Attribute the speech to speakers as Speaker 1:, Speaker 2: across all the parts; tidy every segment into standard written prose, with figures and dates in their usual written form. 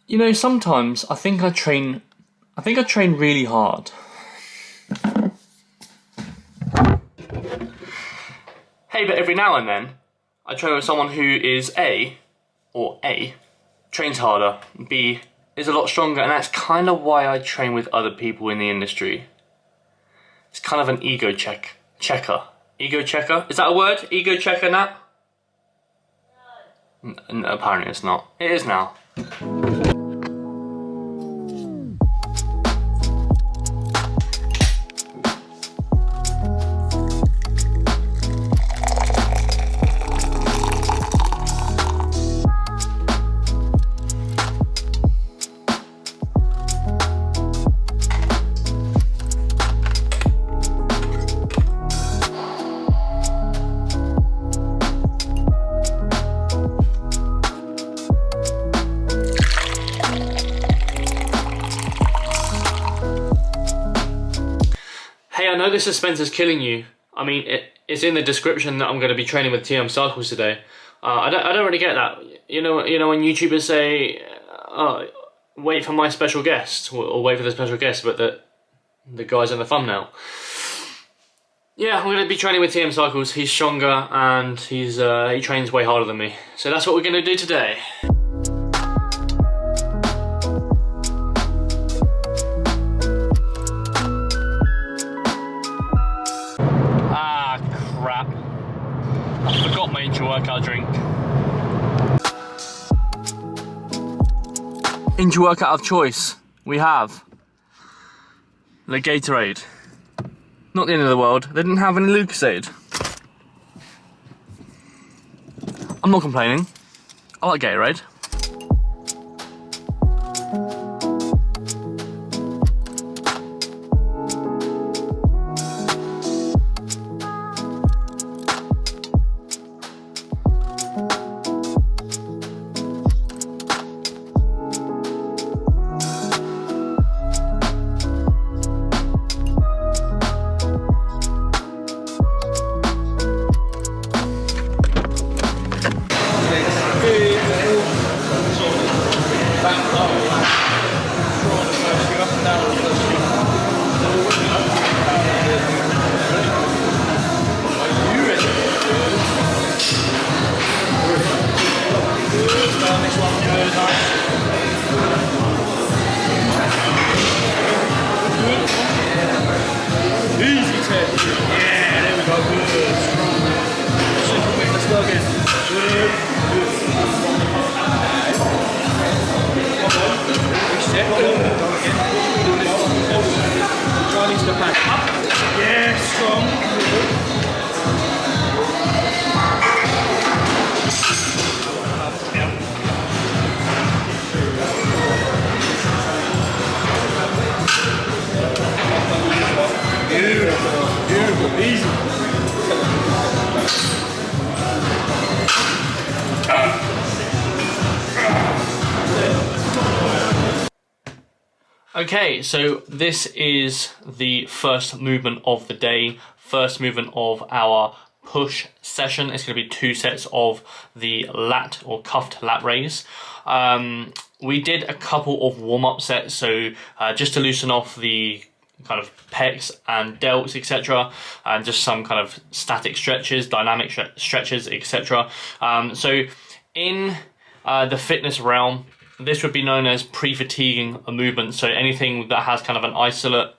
Speaker 1: You know, sometimes I think I train really hard. Hey, but every now and then, I train with someone who is A, trains harder, B, is a lot stronger, and that's kind of why I train with other people in the industry. It's kind of an ego checker. Ego checker? Is that a word? Ego checker, Nat? No, apparently it's not. It is now. Hey, I know the suspense is killing you. I mean, it's in the description that I'm going to be training with TM Cycles today. I don't really get that. You know when YouTubers say, wait for my special guest, or wait for the special guest, but the guy's in the thumbnail. Yeah, I'm going to be training with TM Cycles. He's stronger and he trains way harder than me. So that's what we're going to do today. Crap. I forgot my intra-workout drink. Intra-workout of choice, we have the Gatorade. Not the end of the world, they didn't have any Lucozade. I'm not complaining, I like Gatorade. Okay, so this is the first movement of the day, first movement of our push session. It's going to be 2 sets of the lat or cuffed lat raise. We did a couple of warm-up sets, so just to loosen off the kind of pecs and delts, etc., and just some kind of static stretches, dynamic stretches, etc. So in the fitness realm, this would be known as pre-fatiguing a movement. So anything that has kind of an isolate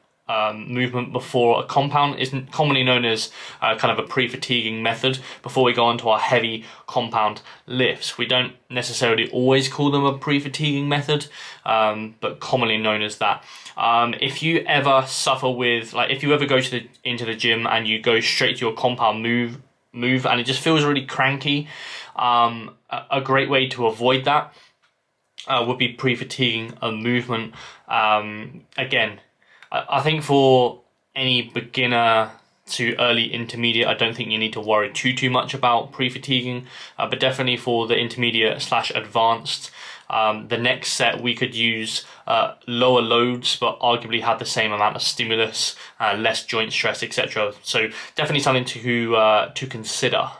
Speaker 1: movement before a compound is commonly known as kind of a pre-fatiguing method before we go on to our heavy compound lifts. We don't necessarily always call them a pre-fatiguing method, but commonly known as that. If you ever suffer with, like, if you ever go into the gym and you go straight to your compound move and it just feels really cranky, a great way to avoid that would be pre-fatiguing a movement. Again, I think for any beginner to early intermediate, I don't think you need to worry too much about pre-fatiguing, but definitely for the intermediate / advanced, the next set we could use lower loads but arguably have the same amount of stimulus, less joint stress, etc. So definitely something to consider.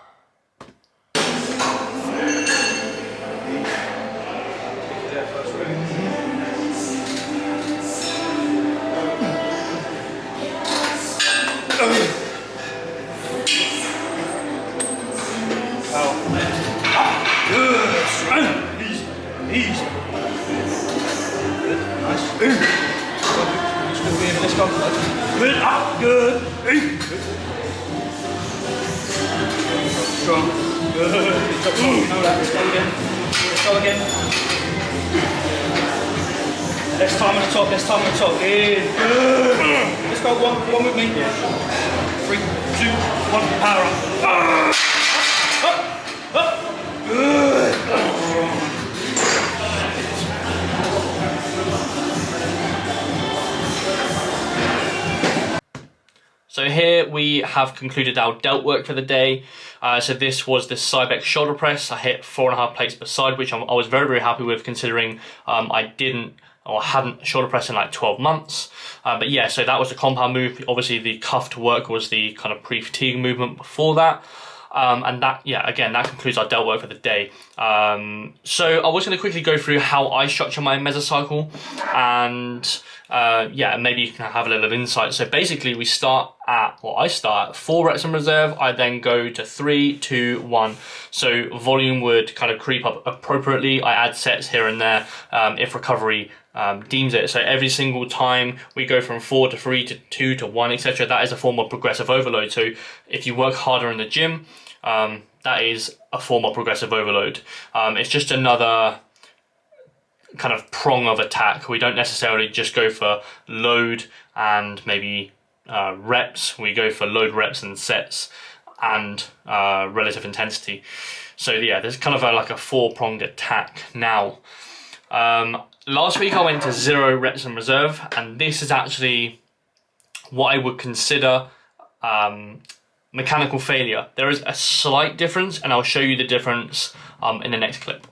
Speaker 2: Good. You know that. Let's go again. Let's go again. Less time on the top. Less time on the top. Good. Let's go. One with me. 3, 2, 1. Power up. Up. Good.
Speaker 1: So here we have concluded our delt work for the day. So this was the Cybex shoulder press. I hit 4.5 plates per side, which I was very, very happy with, considering I hadn't shoulder pressed in like 12 months. But yeah, so that was the compound move. Obviously the cuffed work was the kind of pre-fatigue movement before that. And that, yeah, again, that concludes our delt work for the day. So I was going to quickly go through how I structure my mesocycle, and yeah, maybe you can have a little insight. So basically I start at 4 reps in reserve. I then go to 3, 2, 1. So volume would kind of creep up appropriately. I add sets here and there if recovery deems it. So every single time we go from 4 to 3 to 2 to 1, etc., that is a form of progressive overload. So if you work harder in the gym, that is a form of progressive overload. It's just another kind of prong of attack. We don't necessarily just go for load and maybe reps. We go for load, reps and sets and relative intensity. So yeah, there's kind of like a 4-pronged attack. Now, last week I went to 0 reps in reserve, and this is actually what I would consider mechanical failure. There is a slight difference, and I'll show you the difference in the next clip.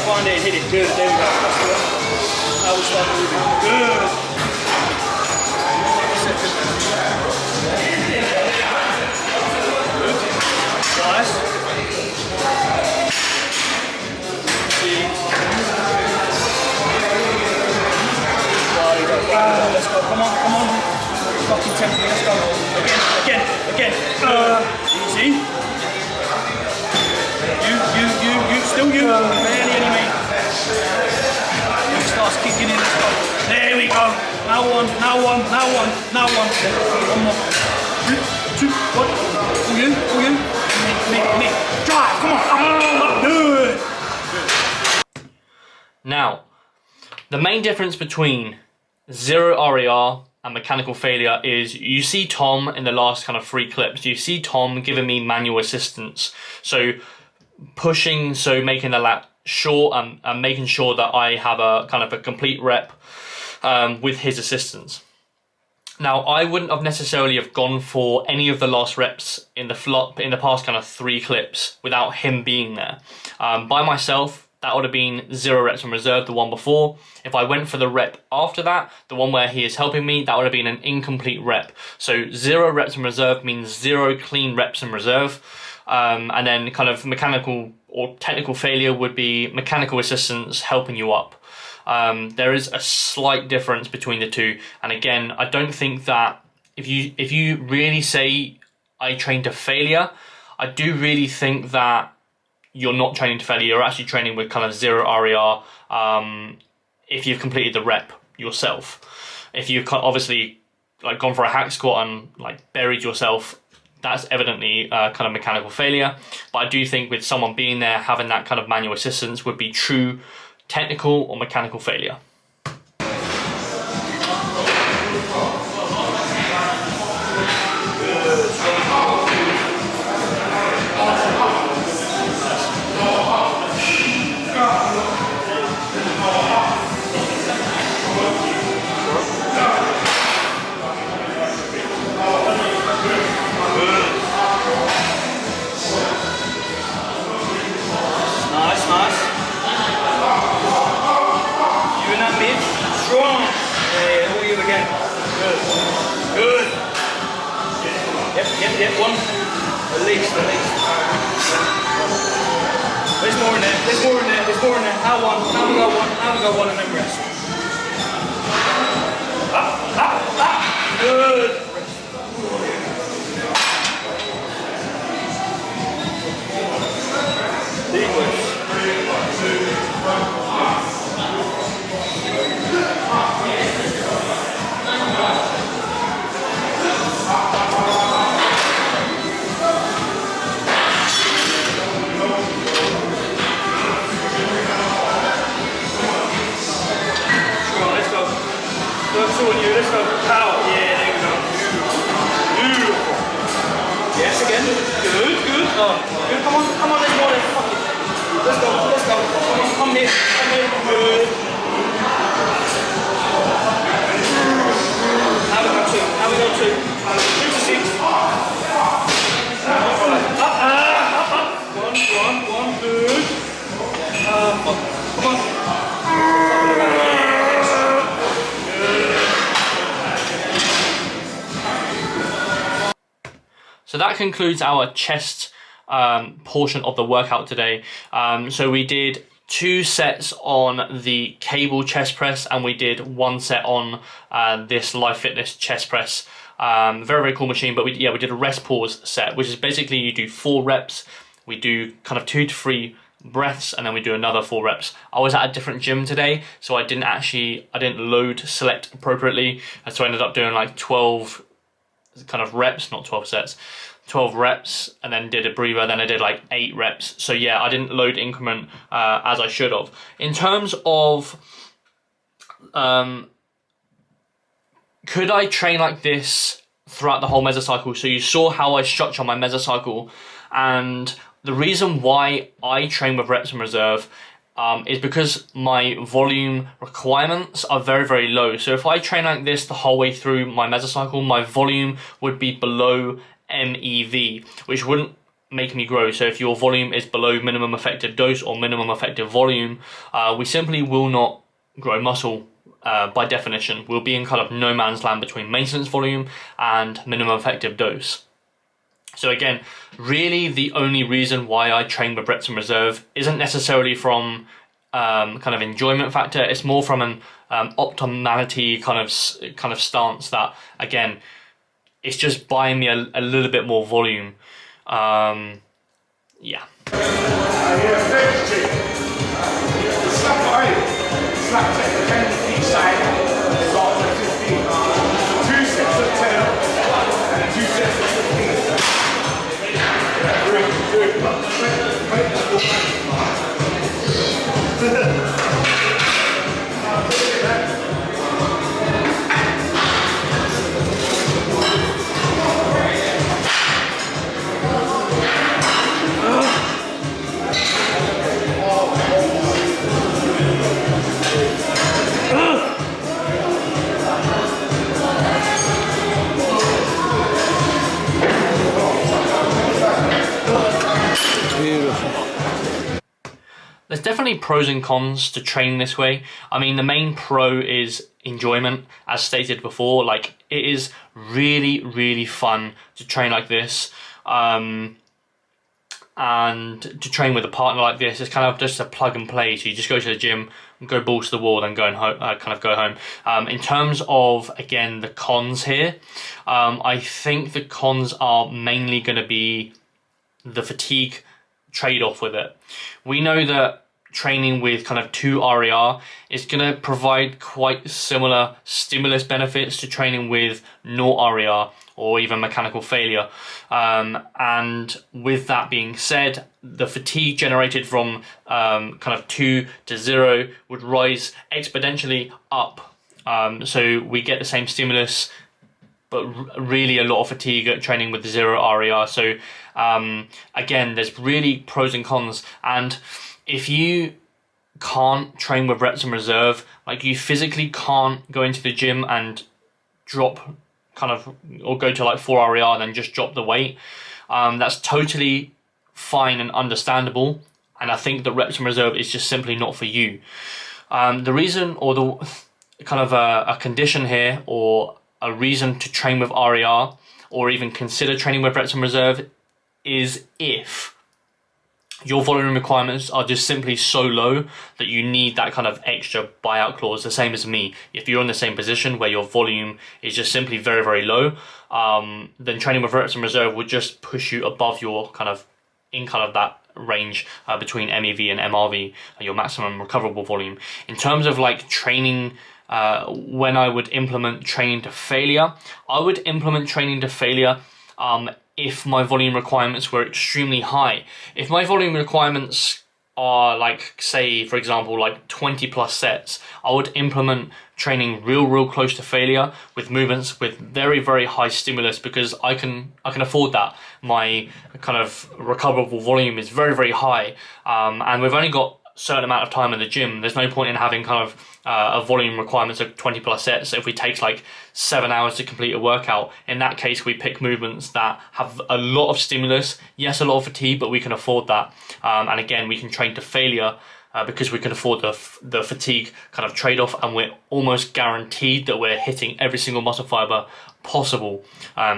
Speaker 2: Find it and hit it. Good. There we go. That's good. Now we start moving. Good. Nice. Let's go. Come on. Fucking tempo. Let's go. Again. Easy. You. Still you. Barely any meat. It starts kicking in. Let's go. There we go. Now one. One more. 3, 2, 1. All you. Me. Drive. Come on. Good.
Speaker 1: Now, the main difference between 0 RER and mechanical failure is you see Tom in the last kind of 3 clips. You see Tom giving me manual assistance. So pushing, so making the lap short and making sure that I have a kind of a complete rep with his assistance. Now, I wouldn't have necessarily have gone for any of the last reps in the past kind of 3 clips without him being there. By myself, that would have been 0 reps in reserve, the one before. If I went for the rep after that, the one where he is helping me, that would have been an incomplete rep. So 0 reps in reserve means 0 clean reps in reserve. And then kind of mechanical or technical failure would be mechanical assistance helping you up. There is a slight difference between the two. And again, I don't think that if you really say I train to failure, I do really think that you're not training to failure. You're actually training with kind of 0 RER if you've completed the rep yourself. If you've obviously like gone for a hack squat and like buried yourself, that's evidently kind of mechanical failure. But I do think with someone being there, having that kind of manual assistance would be true technical or mechanical failure. Yep, one. At least. There's more in there. Now we go one and then rest. Up. Good. Deep lift.
Speaker 2: That's all you. Let's go. Power. Yeah, there we go. Beautiful. Yes, again. Good, good. Good. Come on, let's go. Let's go. Come here. Good. How we go two? 2 to 6. Up. One. Good. Come on.
Speaker 1: So that concludes our chest portion of the workout today. So we did 2 sets on the cable chest press, and we did 1 set on this Life Fitness chest press. Very cool machine. But we did a rest pause set, which is basically you do 4 reps. We do kind of 2 to 3 breaths, and then we do another 4 reps. I was at a different gym today, so I didn't load select appropriately, and so I ended up doing like 12 kind of reps, not 12 sets, 12 reps, and then did a breather. Then I did like 8 reps. So yeah, I didn't load increment as I should have. In terms of could I train like this throughout the whole mesocycle? So you saw how I structure my mesocycle, and the reason why I train with reps in reserve is because my volume requirements are very low. So if I train like this the whole way through my mesocycle, my volume would be below MEV, which wouldn't make me grow. So if your volume is below minimum effective dose or minimum effective volume, we simply will not grow muscle. By definition, we'll be in kind of no man's land between maintenance volume and minimum effective dose. So again, really the only reason why I train with reps in reserve isn't necessarily from kind of enjoyment factor. It's more from an optimality kind of stance that, again, it's just buying me a little bit more volume. Yeah. There's definitely pros and cons to training this way. I mean, the main pro is enjoyment, as stated before. Like, it is really fun to train like this, and to train with a partner like this. It's kind of just a plug and play. So you just go to the gym, go balls to the wall, then go home. In terms of, again, the cons here, I think the cons are mainly going to be the fatigue trade-off with it. We know that training with kind of 2 RER is going to provide quite similar stimulus benefits to training with 0 RER or even mechanical failure. And with that being said, the fatigue generated from kind of 2 to 0 would rise exponentially up. So we get the same stimulus, but really a lot of fatigue at training with 0 RER. So again, there's really pros and cons. And if you can't train with reps in reserve, like you physically can't go into the gym and drop kind of, or go to like 4 RER and then just drop the weight, that's totally fine and understandable. And I think the reps in reserve is just simply not for you. The reason, or the kind of a condition here, or a reason to train with RER, or even consider training with reps in reserve, is if your volume requirements are just simply so low that you need that kind of extra buyout clause, the same as me. If you're in the same position where your volume is just simply very low, then training with reps in reserve would just push you above your kind of, in kind of that range between MEV and MRV, your maximum recoverable volume. In terms of like training, when I would implement training to failure, I would implement training to failure if my volume requirements were extremely high. If my volume requirements are like, say for example, like 20 plus sets, I would implement training real close to failure with movements with very high stimulus, because I can afford that. My kind of recoverable volume is very high, and we've only got a certain amount of time in the gym. There's no point in having kind of a volume requirements of 20 plus sets if we take like 7 hours to complete a workout. In that case, we pick movements that have a lot of stimulus, yes, a lot of fatigue, but we can afford that. And again, we can train to failure because we can afford the fatigue kind of trade-off, and we're almost guaranteed that we're hitting every single muscle fiber possible.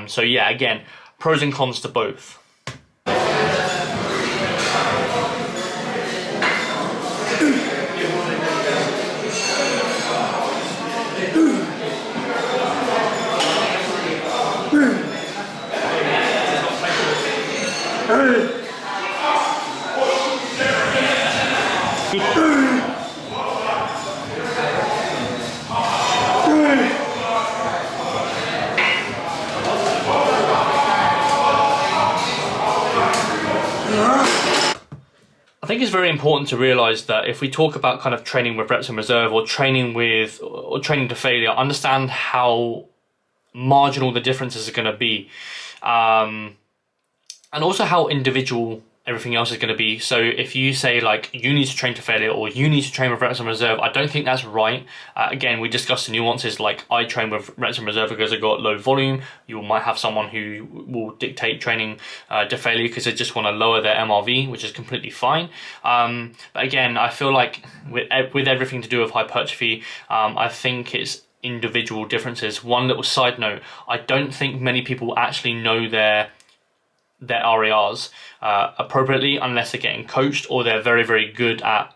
Speaker 1: So yeah, again, pros and cons to both. I think it's very important to realise that if we talk about kind of training with reps in reserve, or training to failure, understand how marginal the differences are going to be, and also how individual everything else is going to be. So if you say like you need to train to failure or you need to train with reps in reserve, I don't think that's right. Again, we discussed the nuances. Like I train with reps in reserve because I got low volume. You might have someone who will dictate training to failure because they just want to lower their MRV, which is completely fine. But again, I feel like with everything to do with hypertrophy, I think it's individual differences. One little side note, I don't think many people actually know their RERs appropriately unless they're getting coached, or they're very good at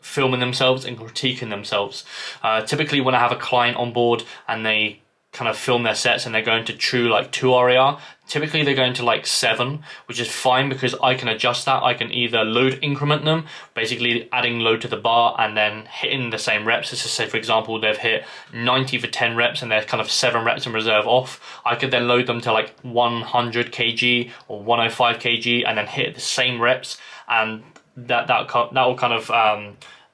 Speaker 1: filming themselves and critiquing themselves. Typically when I have a client on board and they kind of film their sets and they're going to true like 2 RER, typically they're going to like 7, which is fine because I can adjust that. I can either load increment them, basically adding load to the bar and then hitting the same reps. Let's just say for example they've hit 90 for 10 reps and they're kind of 7 reps in reserve off. I could then load them to like 100 kg or 105 kg and then hit the same reps, and that will kind of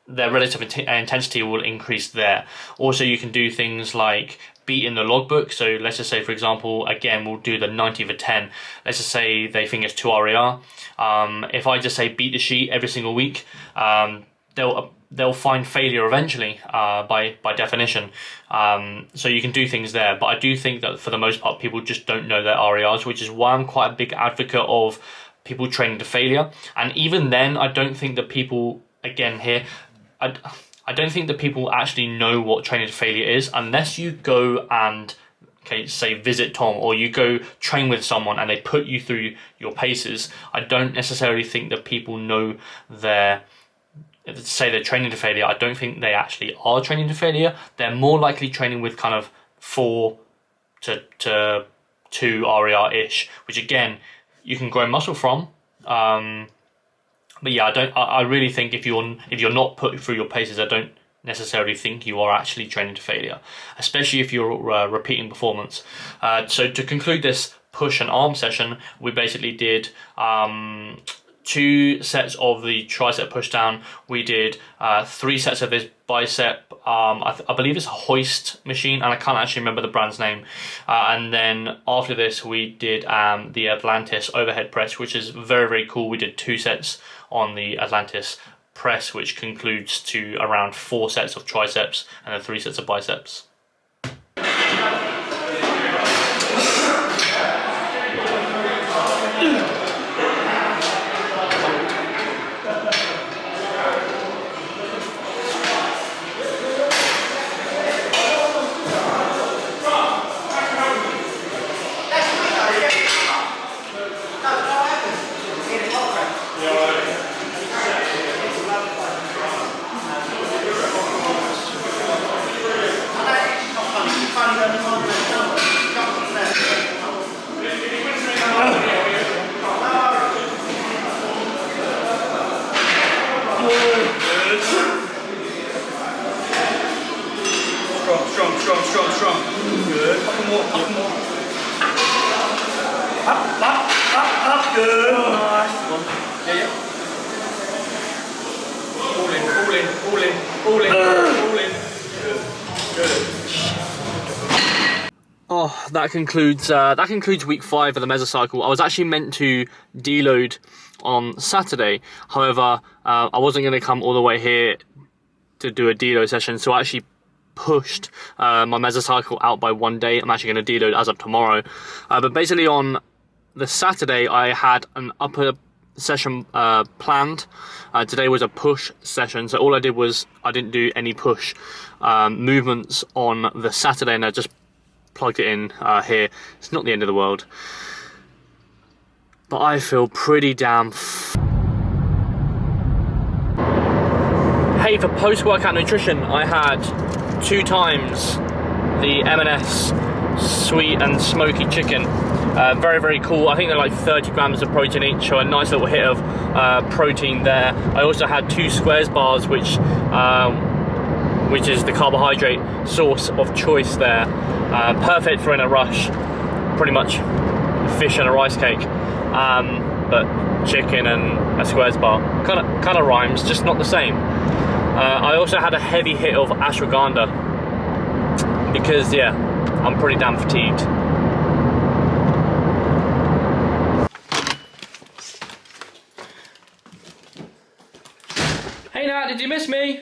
Speaker 1: their relative intensity will increase there. Also, you can do things like beat in the logbook. So let's just say, for example, again, we'll do the 90 for 10. Let's just say they think it's 2 RER. If I just say beat the sheet every single week, they'll find failure eventually by definition. So you can do things there. But I do think that for the most part, people just don't know their RERs, which is why I'm quite a big advocate of people training to failure. And even then, I don't think that people, again here, I don't think that people actually know what training to failure is unless you go and, say visit Tom, or you go train with someone and they put you through your paces. I don't necessarily think that people know they're training to failure. I don't think they actually are training to failure. They're more likely training with kind of 4 to 2 RER-ish, which again, you can grow muscle from. But yeah, I really think if you're not put through your paces, I don't necessarily think you are actually training to failure, especially if you're repeating performance. So to conclude this push and arm session, we basically did 2 sets of the tricep push down. We did 3 sets of this bicep. I believe it's a hoist machine, and I can't actually remember the brand's name. And then after this, we did the Atlantis overhead press, which is very cool. We did 2 sets on the Atlantis press, which concludes to around 4 sets of triceps and then 3 sets of biceps. Strong. Good. Couple more. Up. Good. Nice one. Yeah. Oh, that concludes week 5 of the mesocycle. I was actually meant to deload on Saturday. However, I wasn't going to come all the way here to do a deload session, so I actually pushed my mesocycle out by 1 day. I'm actually going to deload as of tomorrow. But basically on the Saturday, I had an upper session planned. Today was a push session, so all I did was I didn't do any push movements on the Saturday, and I just plugged it in here. It's not the end of the world, but I feel pretty damn Hey, for post-workout nutrition, I had 2 times the M&S sweet and smoky chicken. Very, very cool. I think they're like 30 grams of protein each, so a nice little hit of protein there. I also had 2 squares bars, which is the carbohydrate source of choice there. Perfect for in a rush, pretty much fish and a rice cake, but chicken and a squares bar kind of rhymes, just not the same. I also had a heavy hit of ashwagandha because yeah, I'm pretty damn fatigued. Hey Nat, did you miss me?